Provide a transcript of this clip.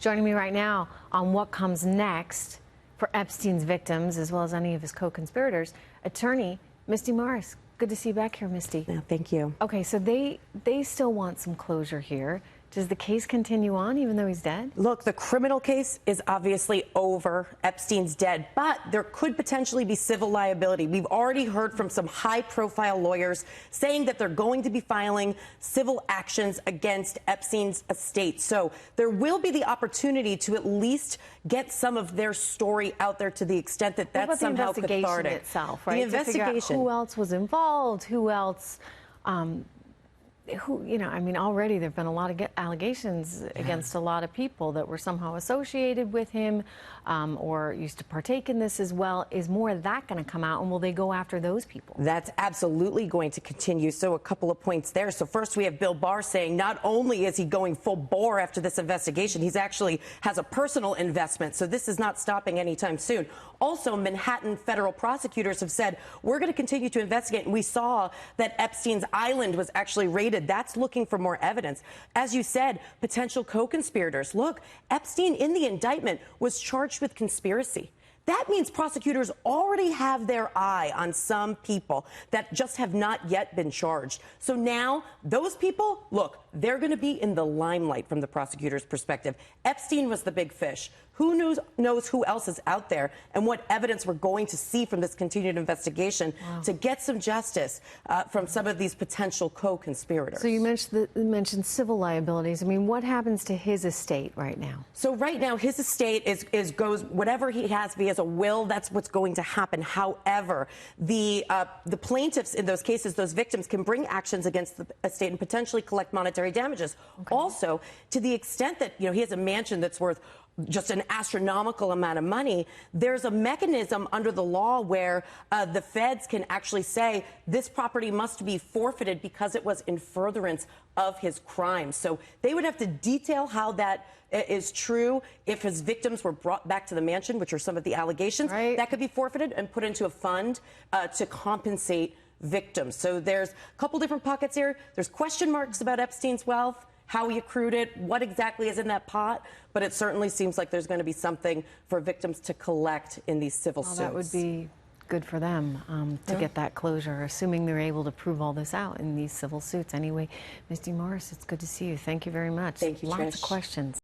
Joining me right now on what comes next for Epstein's victims, as well as any of his co-conspirators, attorney Misty Marris. Good to see you back here, Misty. Yeah, thank you. Okay, so they still want some closure here. Does the case continue on even though he's dead? Look, the criminal case is obviously over. Epstein's dead, but there could potentially be civil liability. We've already heard from some high-profile lawyers saying that they're going to be filing civil actions against Epstein's estate. So there will be the opportunity to at least get some of their story out there to the extent that that's somehow cathartic. The investigation itself, right? The investigation. To figure out who else was involved, who else... already there have been a lot of allegations against a lot of people that were somehow associated with him or used to partake in this as well. Is more of that going to come out, and will they go after those people? That's absolutely going to continue. So a couple of points there. So first, we have Bill Barr saying not only is he going full bore after this investigation, he's actually has a personal investment. So this is not stopping anytime soon. Also, Manhattan federal prosecutors have said, we're going to continue to investigate. And we saw that Epstein's island was actually raided. That's looking for more evidence. As you said, potential co-conspirators. Look, Epstein in the indictment was charged with conspiracy. That means prosecutors already have their eye on some people that just have not yet been charged. So now those people, look, they're going to be in the limelight from the prosecutor's perspective. Epstein was the big fish. Who knows who else is out there and what evidence we're going to see from this continued investigation to get some justice from some of these potential co-conspirators. So you mentioned civil liabilities. I mean, what happens to his estate right now? So right now, his estate goes whatever he has. If he has a will, that's what's going to happen. However, the plaintiffs in those cases, those victims, can bring actions against the estate and potentially collect monetary damages. Okay. Also, to the extent that he has a mansion that's worth just an astronomical amount of money, there's a mechanism under the law where the feds can actually say this property must be forfeited because it was in furtherance of his crime. So they would have to detail how that is true. If his victims were brought back to the mansion, which are some of the allegations, that could be forfeited and put into a fund to compensate victims. So there's a couple different pockets here. There's question marks about Epstein's wealth, how he accrued it, what exactly is in that pot, but it certainly seems like there's going to be something for victims to collect in these civil suits. That would be good for them to get that closure, assuming they're able to prove all this out in these civil suits. Anyway, Misty Marris, it's good to see you. Thank you very much. Thank you, Lots Trish. of questions.